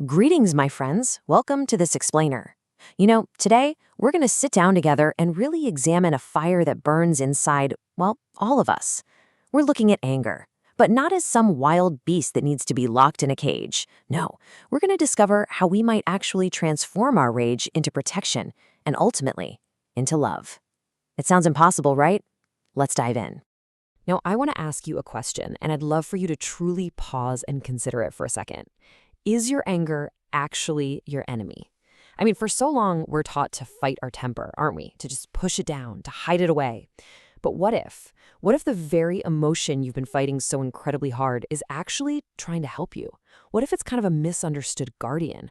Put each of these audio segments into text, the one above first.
Greetings, my friends. Welcome to this explainer. Today we're going to sit down together and really examine a fire that burns inside, well, all of us. We're looking at anger, but not as some wild beast that needs to be locked in a cage. No, we're going to discover how we might actually transform our rage into protection and ultimately into love. It sounds impossible, right? Let's dive in. Now, I want to ask you a question, and I'd love for you to truly pause and consider it for a second. Is your anger actually your enemy? I mean, for so long, we're taught to fight our temper, aren't we? To just push it down, to hide it away. But what if? What if the very emotion you've been fighting so incredibly hard is actually trying to help you? What if it's kind of a misunderstood guardian?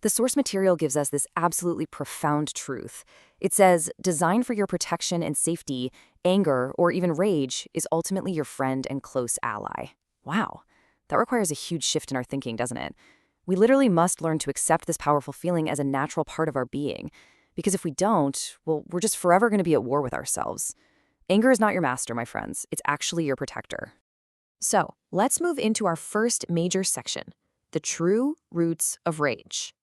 The source material gives us this absolutely profound truth. It says, designed for your protection and safety, anger, or even rage, is ultimately your friend and close ally. Wow. That requires a huge shift in our thinking, doesn't it? We literally must learn to accept this powerful feeling as a natural part of our being. Because if we don't, well, we're just forever going to be at war with ourselves. Anger is not your master, my friends. It's actually your protector. So, let's move into our first major section, the true roots of rage.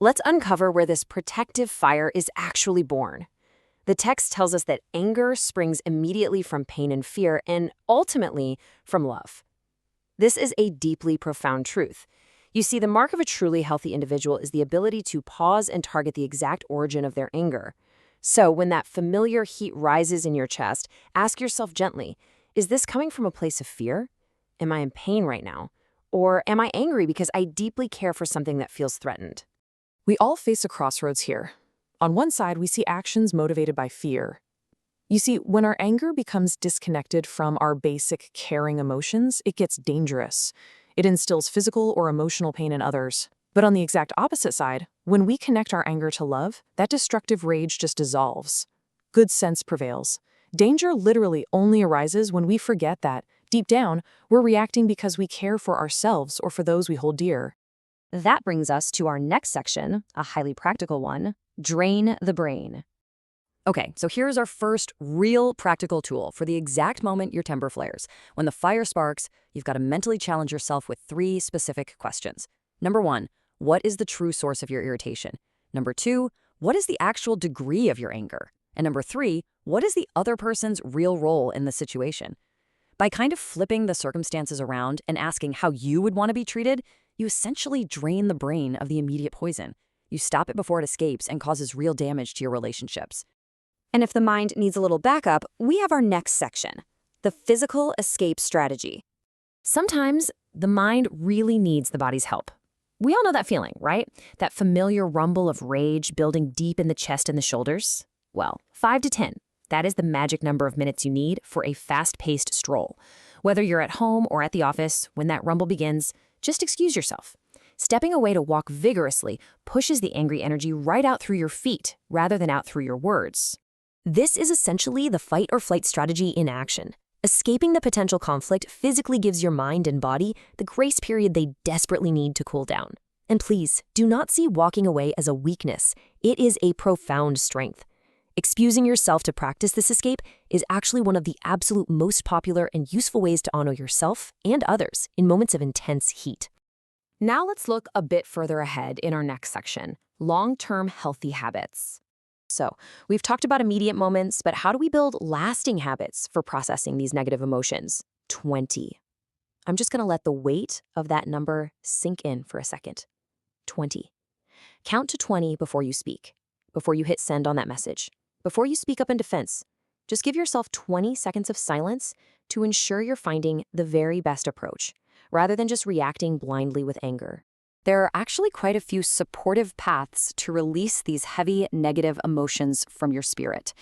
Let's uncover where this protective fire is actually born. The text tells us that anger springs immediately from pain and fear and ultimately from love. This is a deeply profound truth. You see, the mark of a truly healthy individual is the ability to pause and target the exact origin of their anger. So when that familiar heat rises in your chest, ask yourself gently, is this coming from a place of fear? Am I in pain right now? Or am I angry because I deeply care for something that feels threatened? We all face a crossroads here. On one side, we see actions motivated by fear. You see, when our anger becomes disconnected from our basic caring emotions, it gets dangerous. It instills physical or emotional pain in others. But on the exact opposite side, when we connect our anger to love, that destructive rage just dissolves. Good sense prevails. Danger literally only arises when we forget that, deep down, we're reacting because we care for ourselves or for those we hold dear. That brings us to our next section, a highly practical one, drain the brain. Okay, so here's our first real practical tool for the exact moment your temper flares. When the fire sparks, you've got to mentally challenge yourself with 3 specific questions. Number 1, what is the true source of your irritation? Number 2, what is the actual degree of your anger? And number 3, what is the other person's real role in the situation? By kind of flipping the circumstances around and asking how you would want to be treated, you essentially drain the brain of the immediate poison. You stop it before it escapes and causes real damage to your relationships. And if the mind needs a little backup, we have our next section, the physical escape strategy. Sometimes the mind really needs the body's help. We all know that feeling, right? That familiar rumble of rage building deep in the chest and the shoulders. Well, 5 to 10, that is the magic number of minutes you need for a fast-paced stroll. Whether you're at home or at the office, when that rumble begins, just excuse yourself. Stepping away to walk vigorously pushes the angry energy right out through your feet rather than out through your words. This is essentially the fight or flight strategy in action. Escaping the potential conflict physically gives your mind and body the grace period they desperately need to cool down. And please, do not see walking away as a weakness. It is a profound strength. Excusing yourself to practice this escape is actually one of the absolute most popular and useful ways to honor yourself and others in moments of intense heat. Now let's look a bit further ahead in our next section, long-term healthy habits. So, we've talked about immediate moments, but how do we build lasting habits for processing these negative emotions? 20. I'm just going to let the weight of that number sink in for a second. 20. Count to 20 before you speak, before you hit send on that message, before you speak up in defense. Just give yourself 20 seconds of silence to ensure you're finding the very best approach, rather than just reacting blindly with anger. There are actually quite a few supportive paths to release these heavy negative emotions from your spirit.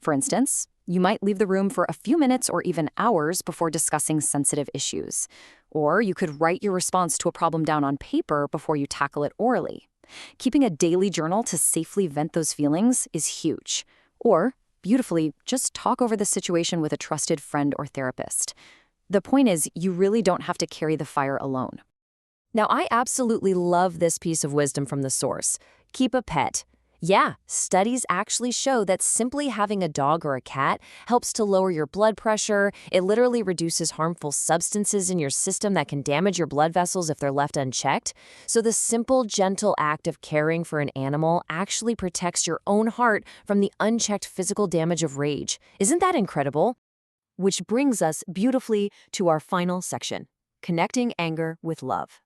For instance, you might leave the room for a few minutes or even hours before discussing sensitive issues. Or you could write your response to a problem down on paper before you tackle it orally. Keeping a daily journal to safely vent those feelings is huge. Or, beautifully, just talk over the situation with a trusted friend or therapist. The point is, you really don't have to carry the fire alone. Now, I absolutely love this piece of wisdom from the source. Keep a pet. Yeah, studies actually show that simply having a dog or a cat helps to lower your blood pressure. It literally reduces harmful substances in your system that can damage your blood vessels if they're left unchecked. So the simple, gentle act of caring for an animal actually protects your own heart from the unchecked physical damage of rage. Isn't that incredible? Which brings us beautifully to our final section, connecting anger with love.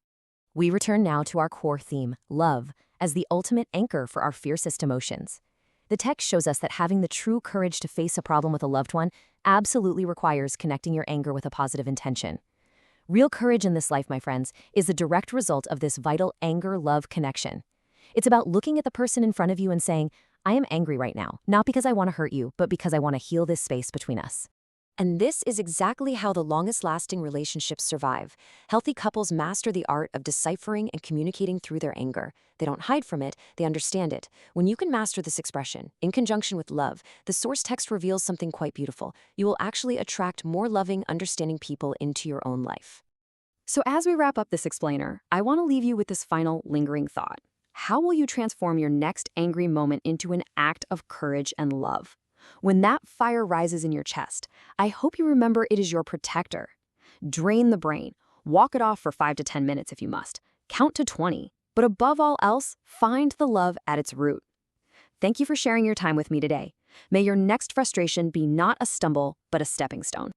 We return now to our core theme, love, as the ultimate anchor for our fiercest emotions. The text shows us that having the true courage to face a problem with a loved one absolutely requires connecting your anger with a positive intention. Real courage in this life, my friends, is the direct result of this vital anger-love connection. It's about looking at the person in front of you and saying, I am angry right now, not because I want to hurt you, but because I want to heal this space between us. And this is exactly how the longest-lasting relationships survive. Healthy couples master the art of deciphering and communicating through their anger. They don't hide from it, they understand it. When you can master this expression, in conjunction with love, the source text reveals something quite beautiful. You will actually attract more loving, understanding people into your own life. So as we wrap up this explainer, I want to leave you with this final lingering thought. How will you transform your next angry moment into an act of courage and love? When that fire rises in your chest, I hope you remember it is your protector. Drain the brain. Walk it off for 5 to 10 minutes if you must. Count to 20. But above all else, find the love at its root. Thank you for sharing your time with me today. May your next frustration be not a stumble, but a stepping stone.